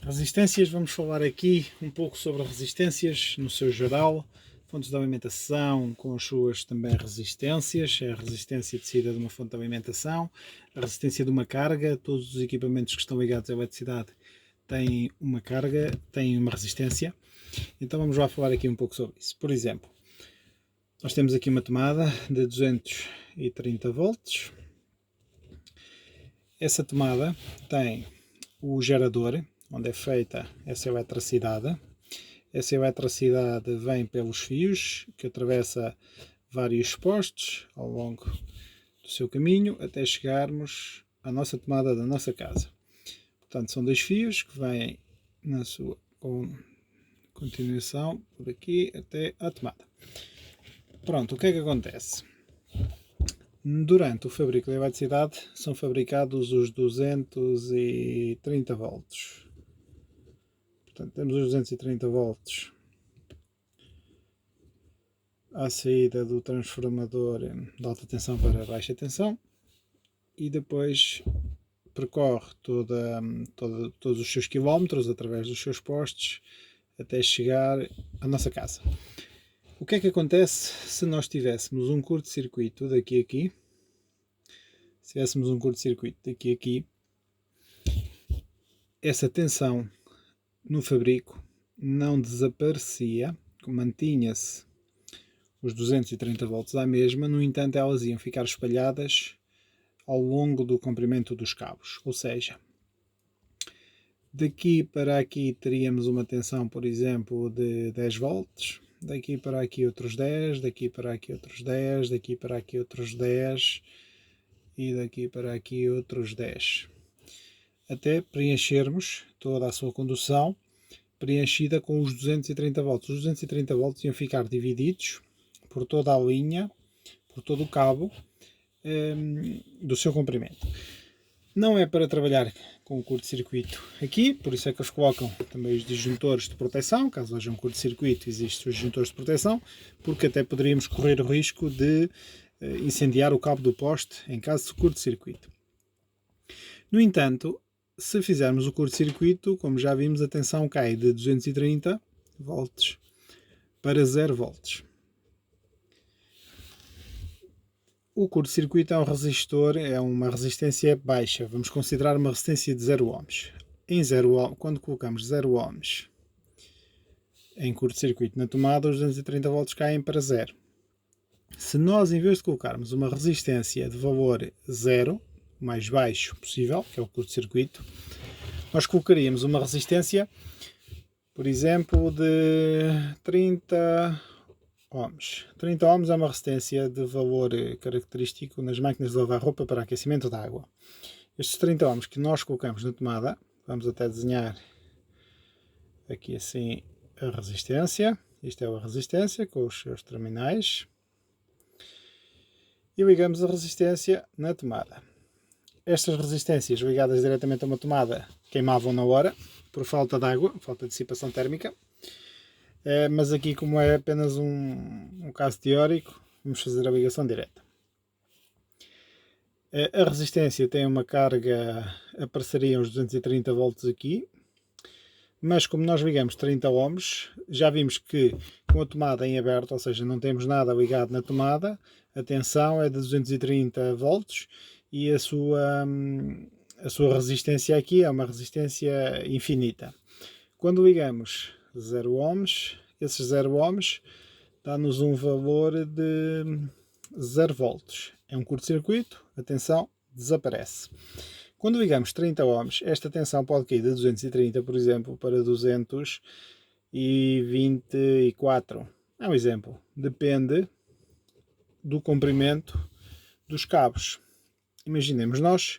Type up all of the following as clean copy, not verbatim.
Resistências, vamos falar aqui um pouco sobre resistências no seu geral, fontes de alimentação com as suas também resistências, a resistência tecida de uma fonte de alimentação, a resistência de uma carga, todos os equipamentos que estão ligados à eletricidade têm uma carga, têm uma resistência, então vamos lá falar aqui um pouco sobre isso. Por exemplo, nós temos aqui uma tomada de 230 volts, essa tomada tem o gerador, onde é feita essa eletricidade. Essa eletricidade vem pelos fios que atravessa vários postes ao longo do seu caminho até chegarmos à nossa tomada da nossa casa. Portanto, são dois fios que vêm na sua continuação por aqui até à tomada. Pronto, o que é que acontece? Durante o fabrico da eletricidade são fabricados os 230 volts. Portanto, temos os 230 volts à saída do transformador de alta tensão para baixa tensão e depois percorre todos os seus quilómetros através dos seus postes até chegar à nossa casa. O que é que acontece se nós tivéssemos um curto-circuito daqui a aqui? Se tivéssemos um curto-circuito daqui a aqui, essa tensão no fabrico não desaparecia, mantinha-se os 230 volts à mesma, no entanto elas iam ficar espalhadas ao longo do comprimento dos cabos, ou seja, daqui para aqui teríamos uma tensão, por exemplo, de 10 volts, daqui para aqui outros 10, daqui para aqui outros 10, daqui para aqui outros 10 e daqui para aqui outros 10, até preenchermos toda a sua condução preenchida com os 230 volts. Os 230 volts iam ficar divididos por toda a linha, por todo o cabo do seu comprimento. Não é para trabalhar com o curto-circuito aqui, por isso é que eles colocam também os disjuntores de proteção, caso haja um curto-circuito existem os disjuntores de proteção, porque até poderíamos correr o risco de incendiar o cabo do poste em caso de curto-circuito. No entanto, se fizermos o curto-circuito, como já vimos, a tensão cai de 230 volts para 0 volts. O curto-circuito é um resistor, é uma resistência baixa, vamos considerar uma resistência de 0 ohms. Em 0 ohms, quando colocamos 0 ohms em curto-circuito na tomada, os 230 volts caem para 0. Se nós, em vez de colocarmos uma resistência de valor 0, o mais baixo possível, que é o curto-circuito, nós colocaríamos uma resistência, por exemplo, de 30 ohms. 30 ohms é uma resistência de valor característico nas máquinas de lavar roupa para aquecimento de água. Estes 30 ohms que nós colocamos na tomada, vamos até desenhar aqui assim a resistência. Isto é a resistência com os seus terminais. E ligamos a resistência na tomada. Estas resistências ligadas diretamente a uma tomada queimavam na hora, por falta de água, falta de dissipação térmica. Mas aqui, como é apenas um caso teórico, vamos fazer a ligação direta. A resistência tem uma carga, apareceriam os 230 volts aqui, mas como nós ligamos 30 ohms, já vimos que com a tomada em aberto, ou seja, não temos nada ligado na tomada, a tensão é de 230 volts e a sua resistência aqui é uma resistência infinita. Quando ligamos 0 ohms, esses 0 ohms dá-nos um valor de 0 volts. É um curto-circuito, a tensão desaparece. Quando ligamos 30 ohms, esta tensão pode cair de 230, por exemplo, para 224. É um exemplo. Depende do comprimento dos cabos. Imaginemos nós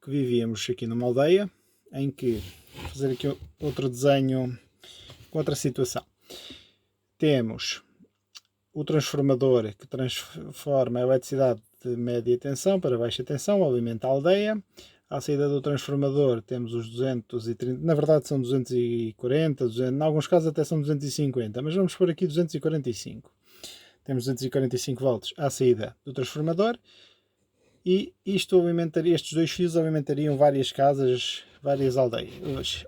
que vivíamos aqui numa aldeia em que, vou fazer aqui outro desenho com outra situação. Temos o transformador que transforma a eletricidade de média tensão para baixa tensão, alimenta a aldeia. À saída do transformador temos os 230, na verdade são 240, 200, em alguns casos até são 250, mas vamos por aqui 245. Temos 245 volts à saída do transformador e isto alimentaria, estes dois fios alimentariam várias casas várias aldeias.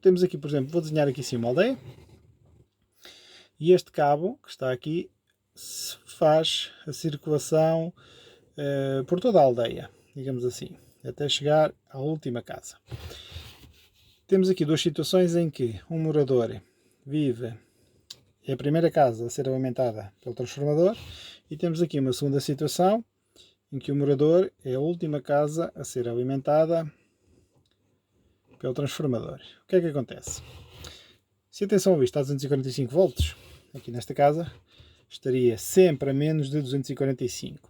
Temos aqui, por exemplo, vou desenhar aqui sim uma aldeia. E este cabo que está aqui faz a circulação por toda a aldeia, digamos assim, até chegar à última casa. Temos aqui duas situações em que um morador vive, é a primeira casa a ser alimentada pelo transformador, e temos aqui uma segunda situação em que o morador é a última casa a ser alimentada pelo transformador. O que é que acontece? Se a tensão ao visto está a 245 volts, aqui nesta casa, estaria sempre a menos de 245.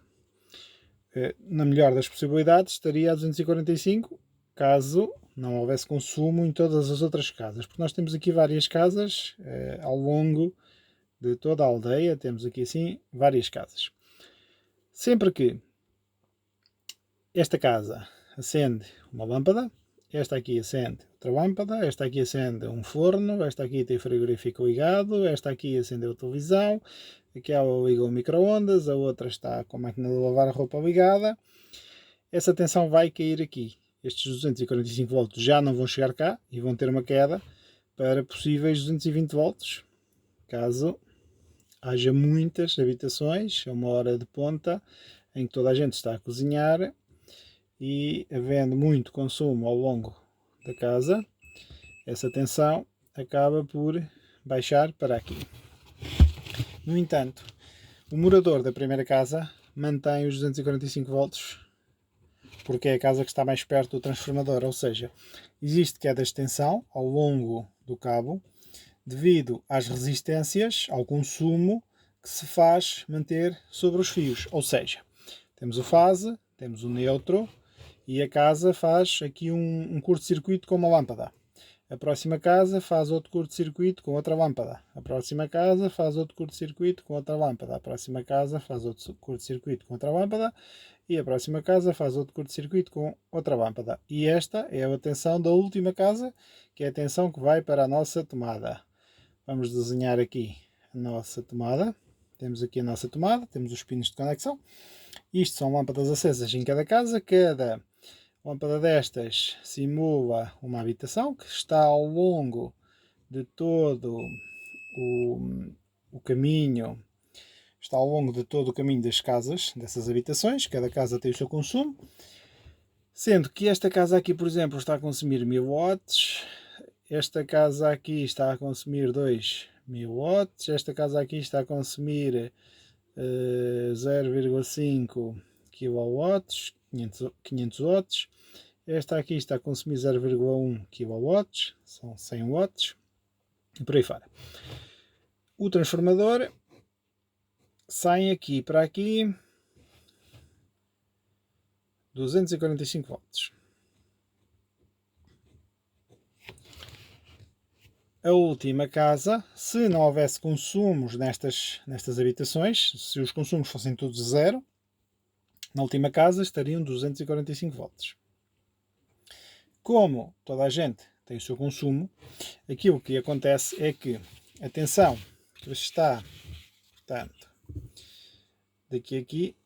Na melhor das possibilidades, estaria a 245 caso não houvesse consumo em todas as outras casas, porque nós temos aqui várias casas ao longo de toda a aldeia, temos aqui assim várias casas. Sempre que esta casa acende uma lâmpada, esta aqui acende outra lâmpada, esta aqui acende um forno, esta aqui tem o frigorífico ligado, esta aqui acende a televisão, aquela liga o micro-ondas, a outra está com a máquina de lavar a roupa ligada. Essa tensão vai cair aqui. Estes 245 volts já não vão chegar cá e vão ter uma queda para possíveis 220 volts, caso haja muitas habitações, é uma hora de ponta em que toda a gente está a cozinhar e havendo muito consumo ao longo da casa, essa tensão acaba por baixar para aqui. No entanto, o morador da primeira casa mantém os 245 volts porque é a casa que está mais perto do transformador, ou seja, existe queda de tensão ao longo do cabo devido às resistências, ao consumo que se faz manter sobre os fios, ou seja, temos o fase, temos o neutro e a casa faz aqui um curto-circuito com uma lâmpada. A próxima casa faz outro curto-circuito com outra lâmpada. A próxima casa faz outro curto-circuito com outra lâmpada. A próxima casa faz outro curto-circuito com outra lâmpada. E a próxima casa faz outro curto-circuito com outra lâmpada. E esta é a tensão da última casa, que é a tensão que vai para a nossa tomada. Vamos desenhar aqui a nossa tomada. Temos aqui a nossa tomada, temos os pinos de conexão. Isto são lâmpadas acesas em cada casa. Cada lâmpada destas simula uma habitação que está ao longo de todo o caminho, está ao longo de todo o caminho das casas, dessas habitações. Cada casa tem o seu consumo, sendo que esta casa aqui, por exemplo, está a consumir 1000 watts, esta casa aqui está a consumir 2000 watts, esta casa aqui está a consumir 0,5 kW, 500 watts. Esta aqui está a consumir 0,1 kW, são 100 watts, e por aí fora. O transformador sai aqui para aqui 245 volts. A última casa, se não houvesse consumos nestas habitações, se os consumos fossem todos zero, na última casa estariam 245 volts. Como toda a gente tem o seu consumo, aquilo que acontece é que a tensão que está, portanto, daqui a aqui,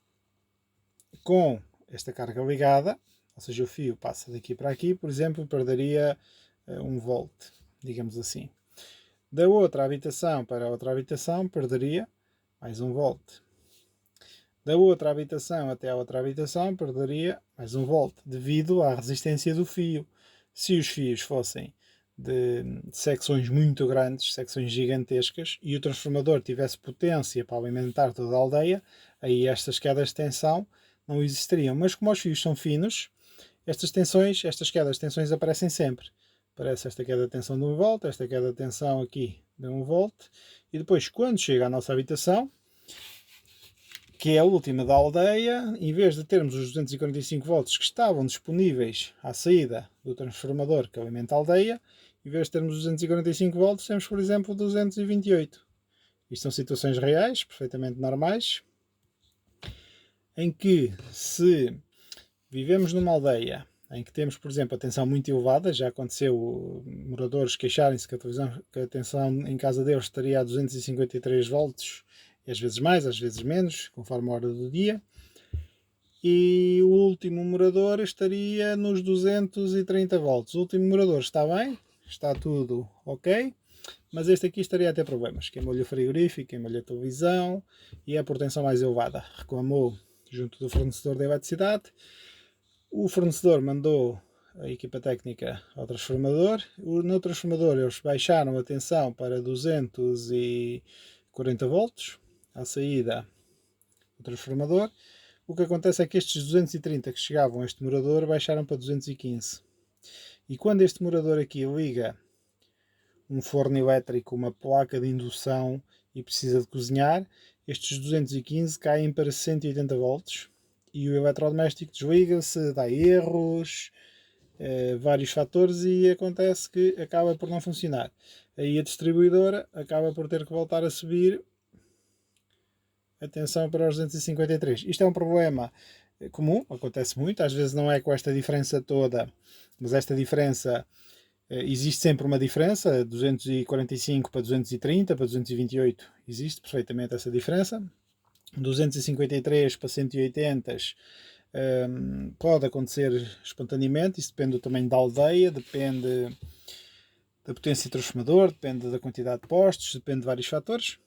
com esta carga ligada, ou seja, o fio passa daqui para aqui, por exemplo, perderia 1 volt, digamos assim. Da outra habitação para a outra habitação, perderia mais 1 volt. Da outra habitação até a outra habitação, perderia mais 1 volt, devido à resistência do fio. Se os fios fossem de secções muito grandes, secções gigantescas, e o transformador tivesse potência para alimentar toda a aldeia, aí estas quedas de tensão não existiriam. Mas como os fios são finos, estas quedas de tensões aparecem sempre. Aparece esta queda de tensão de 1 volt, esta queda de tensão aqui de 1 volt, e depois, quando chega à nossa habitação, que é a última da aldeia, em vez de termos os 245 volts que estavam disponíveis à saída do transformador que alimenta a aldeia, em vez de termos os 245 volts, temos, por exemplo, 228. Isto são situações reais, perfeitamente normais, em que, se vivemos numa aldeia em que temos, por exemplo, a tensão muito elevada, já aconteceu moradores queixarem-se que a tensão em casa deles estaria a 253 volts, às vezes mais, às vezes menos, conforme a hora do dia. e o último morador estaria nos 230 volts. O último morador está bem, está tudo ok, mas este aqui estaria a ter problemas. Queimou-lhe o frigorífico, queimou-lhe a televisão e é por tensão mais elevada. Reclamou junto do fornecedor da eletricidade. O fornecedor mandou a equipa técnica ao transformador. No transformador eles baixaram a tensão para 240 volts à saída do transformador. O que acontece é que estes 230 que chegavam a este morador baixaram para 215. E quando este morador aqui liga um forno elétrico, uma placa de indução e precisa de cozinhar, estes 215 caem para 180 volts e o eletrodoméstico desliga-se, dá erros, vários fatores e acontece que acaba por não funcionar. Aí a distribuidora acaba por ter que voltar a subir a tensão para os 253. Isto é um problema comum, acontece muito, às vezes não é com esta diferença toda, mas esta diferença, existe sempre uma diferença, 245 para 230, para 228, existe perfeitamente essa diferença. 253 para 180 pode acontecer espontaneamente, isso depende do tamanho da aldeia, depende da potência do transformador, depende da quantidade de postos, depende de vários fatores.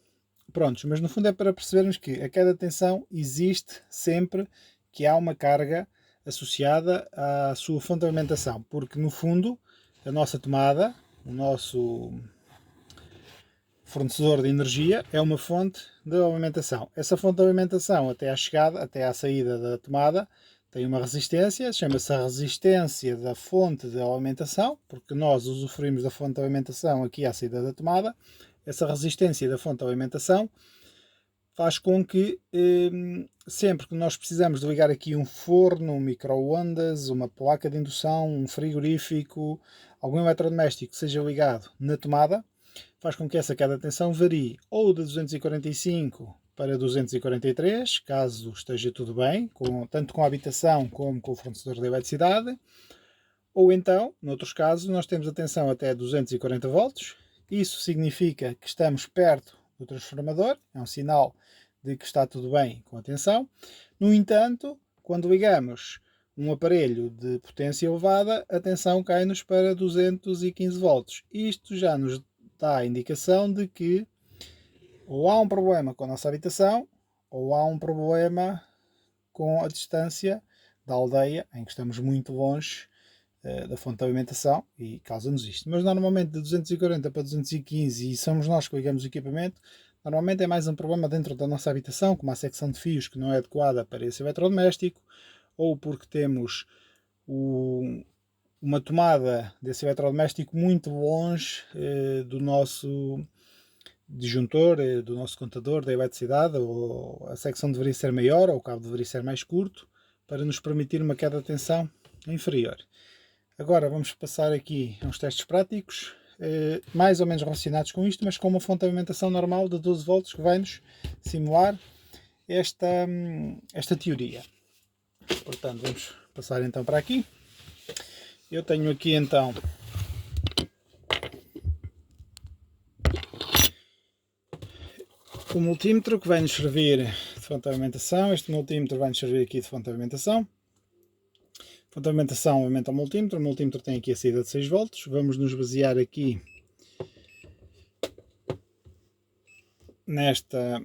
Prontos, mas no fundo é para percebermos que a queda de tensão existe sempre que há uma carga associada à sua fonte de alimentação, porque no fundo a nossa tomada, o nosso fornecedor de energia é uma fonte de alimentação. Essa fonte de alimentação até à chegada, até à saída da tomada, tem uma resistência, chama-se a resistência da fonte de alimentação, porque nós usufruímos da fonte de alimentação aqui à saída da tomada. Essa resistência da fonte de alimentação faz com que sempre que nós precisamos de ligar aqui um forno, um micro-ondas, uma placa de indução, um frigorífico, algum eletrodoméstico que seja ligado na tomada, faz com que essa queda de tensão varie ou de 245 para 243, caso esteja tudo bem, tanto com a habitação como com o fornecedor de eletricidade, ou então, noutros casos, nós temos a tensão até 240 volts. Isso significa que estamos perto do transformador, é um sinal de que está tudo bem com a tensão. No entanto, quando ligamos um aparelho de potência elevada, a tensão cai-nos para 215 volts. Isto já nos dá a indicação de que ou há um problema com a nossa habitação, ou há um problema com a distância da aldeia, em que estamos muito longe da fonte de alimentação e causa-nos isto. Mas normalmente de 240 para 215 e somos nós que ligamos o equipamento, normalmente é mais um problema dentro da nossa habitação, como a secção de fios que não é adequada para esse eletrodoméstico, ou porque temos uma tomada desse eletrodoméstico muito longe do nosso disjuntor, do nosso contador da eletricidade, ou a secção deveria ser maior, ou o cabo deveria ser mais curto, para nos permitir uma queda de tensão inferior. Agora vamos passar aqui a uns testes práticos, mais ou menos relacionados com isto, mas com uma fonte de alimentação normal de 12 volts que vai-nos simular esta teoria. Portanto, vamos passar então para aqui. Eu tenho aqui então o multímetro que vai nos servir de fonte de alimentação. Este multímetro vai nos servir aqui de fonte de alimentação. Fonte de alimentação aumenta o multímetro tem aqui a saída de 6 volts. Vamos nos basear aqui nesta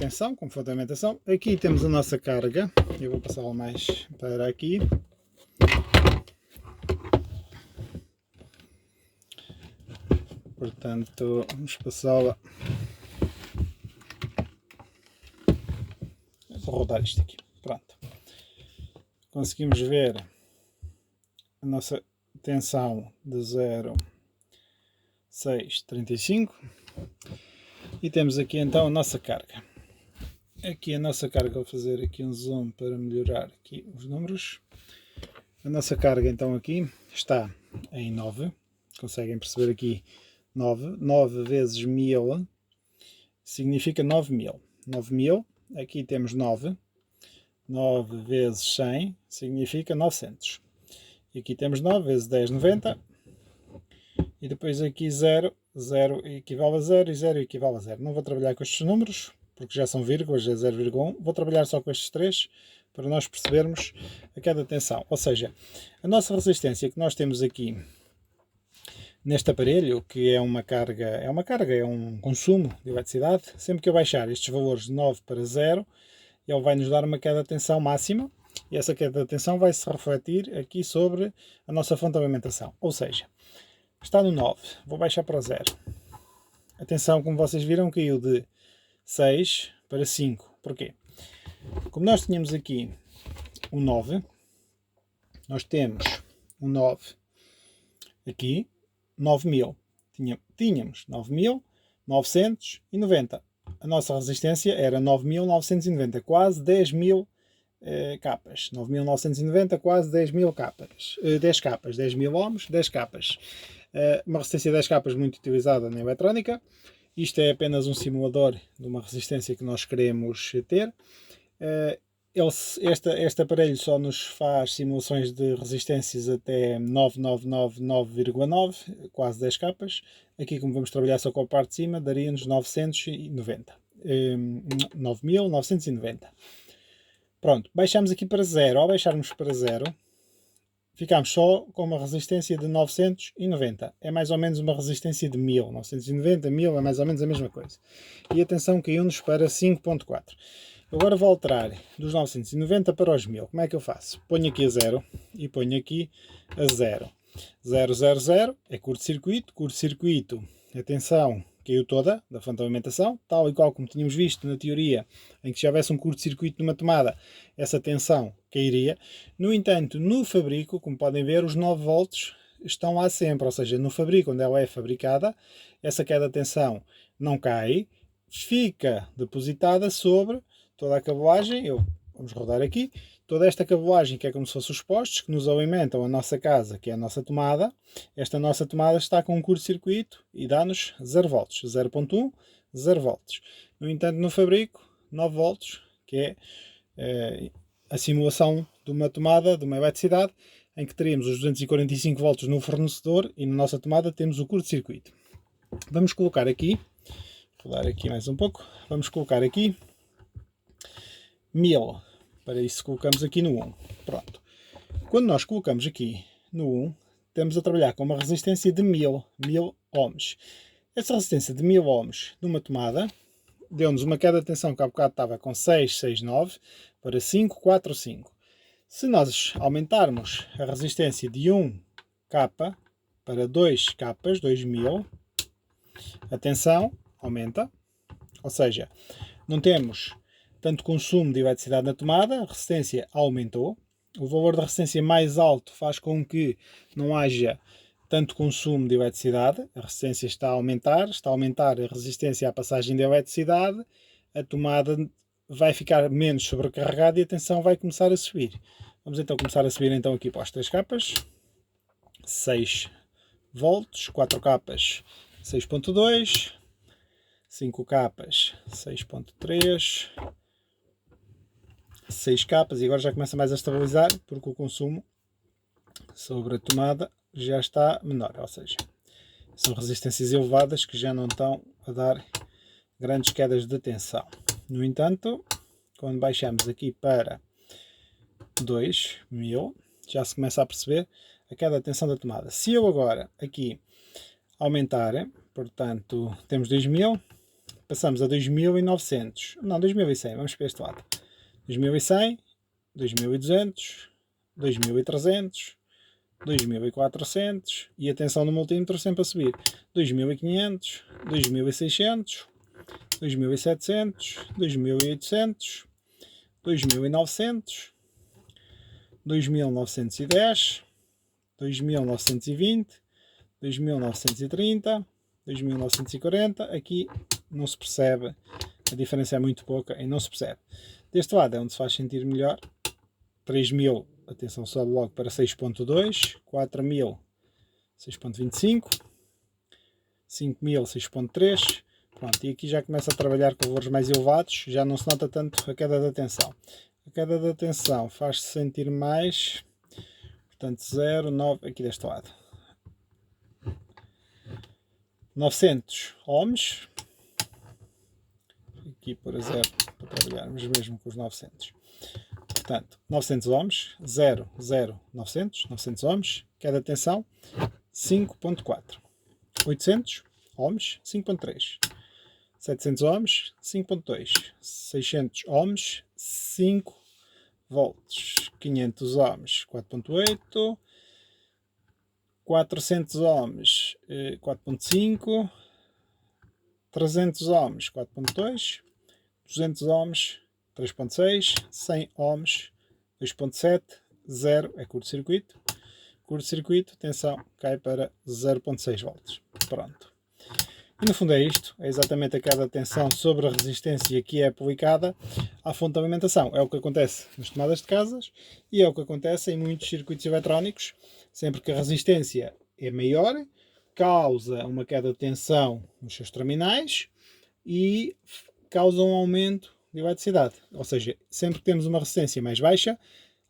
tensão como fonte de alimentação. Aqui temos a nossa carga, eu vou passá-la mais para aqui. Portanto, vamos passá-la. Vou rodar isto aqui. Pronto. Conseguimos ver a nossa tensão de 0,635 e temos aqui então a nossa carga. Aqui a nossa carga, vou fazer aqui um zoom para melhorar aqui os números. A nossa carga então aqui está em 9, conseguem perceber aqui 9 vezes 1000 significa 9000. 9000, aqui temos 9 vezes 100 significa 900. E aqui temos 9 vezes 10, 90. E depois aqui 0 equivale a 0 e 0 equivale a 0. Não vou trabalhar com estes números, porque já são vírgulas, é 0,1. Vou trabalhar só com estes três, para nós percebermos a queda de tensão. Ou seja, a nossa resistência que nós temos aqui neste aparelho, que é um consumo de eletricidade, sempre que eu baixar estes valores de 9 para 0, ele vai nos dar uma queda de tensão máxima, e essa queda de tensão vai se refletir aqui sobre a nossa fonte de alimentação. Ou seja, está no 9, vou baixar para 0. A tensão, como vocês viram, caiu de 6 para 5. Porquê? Como nós tínhamos aqui um 9, nós temos um 9 aqui, 9.000. Tínhamos 9.990. A nossa resistência era 9.990, quase 10.000 capas. 9.990, quase 10.000 capas. 10 capas, 10.000 ohms, 10 capas. Uma resistência de 10 capas muito utilizada na eletrónica. Isto é apenas um simulador de uma resistência que nós queremos ter. Este aparelho só nos faz simulações de resistências até 9999,9, quase 10 capas. Aqui, como vamos trabalhar só com a parte de cima, daria-nos 990. 9.990. Pronto, baixamos aqui para 0. Ao baixarmos para 0, ficamos só com uma resistência de 990. É mais ou menos uma resistência de 1000. 990, 1000 é mais ou menos a mesma coisa. E a tensão caiu-nos para 5.4. Agora vou alterar dos 990 para os 1000. Como é que eu faço? Ponho aqui a 0 e ponho aqui a 0. 0, 0, 0 é curto-circuito. Curto-circuito, a tensão caiu toda da fonte de alimentação, tal e qual como tínhamos visto na teoria, em que se houvesse um curto-circuito numa tomada, essa tensão cairia. No entanto, no fabrico, como podem ver, os 9 volts estão lá sempre, ou seja, no fabrico onde ela é fabricada, essa queda de tensão não cai, fica depositada sobre toda a cabelagem. Vamos rodar aqui, toda esta cabelagem que é como se fossem os postes que nos alimentam a nossa casa, que é a nossa tomada. Esta nossa tomada está com um curto-circuito e dá-nos 0 volts, 0.1, 0 volts. No entanto, no fabrico, 9 volts, que é a simulação de uma tomada, de uma eletricidade, em que teríamos os 245 volts no fornecedor e na nossa tomada temos o curto-circuito. Vamos colocar aqui, vou dar aqui mais um pouco, vamos colocar aqui 1000. Para isso colocamos aqui no 1. Pronto. Quando nós colocamos aqui no 1, estamos a trabalhar com uma resistência de 1000 ohms. Essa resistência de 1000 ohms numa tomada deu-nos uma queda de tensão que há bocado estava com 669 para 545. Se nós aumentarmos a resistência de 1 capa para 2 capas, 2000, a tensão aumenta. Ou seja, não temos tanto consumo de eletricidade na tomada, a resistência aumentou. O valor da resistência mais alto faz com que não haja tanto consumo de eletricidade. A resistência está a aumentar a resistência à passagem de eletricidade, a tomada vai ficar menos sobrecarregada e a tensão vai começar a subir. Vamos então começar a subir então aqui para as 3 capas. 6 volts, 4 capas 6.2, 5 capas 6.3, 6 capas, e agora já começa mais a estabilizar porque o consumo sobre a tomada já está menor, ou seja, são resistências elevadas que já não estão a dar grandes quedas de tensão. No entanto, quando baixamos aqui para 2000, já se começa a perceber a queda de tensão da tomada. Se eu agora aqui aumentar, portanto temos 2000, passamos a 2900, não, 2100, vamos para este lado. 2100, 2200, 2300, 2400 e a tensão no multímetro sempre a subir. 2500, 2600, 2700, 2800, 2900, 2910, 2920, 2930, 2940. Aqui não se percebe, a diferença é muito pouca e não se percebe. Deste lado é onde se faz sentir melhor. 3000, a tensão sobe logo para 6.2, 4000, 6.25, 5000, 6.3. Pronto, e aqui já começa a trabalhar com valores mais elevados, já não se nota tanto a queda da tensão. A queda da tensão faz-se sentir mais, portanto 0, 9, aqui deste lado. 900 ohms, aqui por 0, para trabalharmos mesmo com os 900. Portanto, Portanto, 900 ohms, 0, 0, 900, 900 ohms, queda de tensão 5.4. 800 ohms, 5.3. 700 ohms, 5.2. 600 ohms, 5 volts. 500 ohms, 4.8. 400 ohms, 4.5. 300 ohms, 4.2. 200 ohms, 3.6. 100 ohms, 2.7. 0 é curto-circuito. Curto-circuito, tensão cai para 0.6 volts. Pronto. E no fundo é isto, é exatamente a queda de tensão sobre a resistência que é aplicada à fonte de alimentação. É o que acontece nas tomadas de casas e é o que acontece em muitos circuitos eletrónicos. Sempre que a resistência é maior, causa uma queda de tensão nos seus terminais e causa um aumento de eletricidade. Ou seja, sempre que temos uma resistência mais baixa,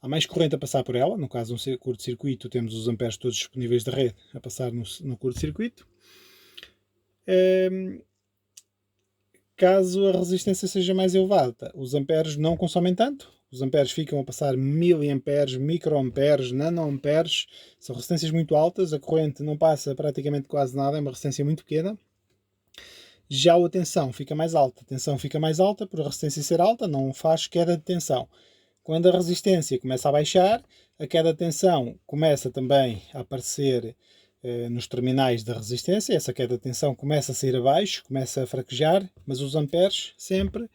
há mais corrente a passar por ela. No caso de um curto-circuito, temos os amperes todos disponíveis da rede a passar no curto-circuito. Caso a resistência seja mais elevada, os amperes não consomem tanto. Os amperes ficam a passar miliamperes, microamperes, nanoamperes. São resistências muito altas. A corrente não passa praticamente quase nada. É uma resistência muito pequena. Já a tensão fica mais alta. A tensão fica mais alta por a resistência ser alta. Não faz queda de tensão. Quando a resistência começa a baixar, a queda de tensão começa também a aparecer nos terminais da resistência. Essa queda de tensão começa a sair abaixo, começa a fraquejar, mas os amperes sempre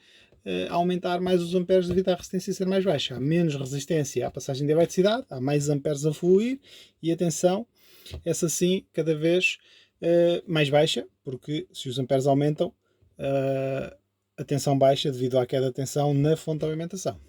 a aumentar mais os amperes devido à resistência ser mais baixa. Há menos resistência à passagem de eletricidade, há mais amperes a fluir e a tensão, essa sim, cada vez mais baixa, porque se os amperes aumentam, a tensão baixa devido à queda de tensão na fonte de alimentação.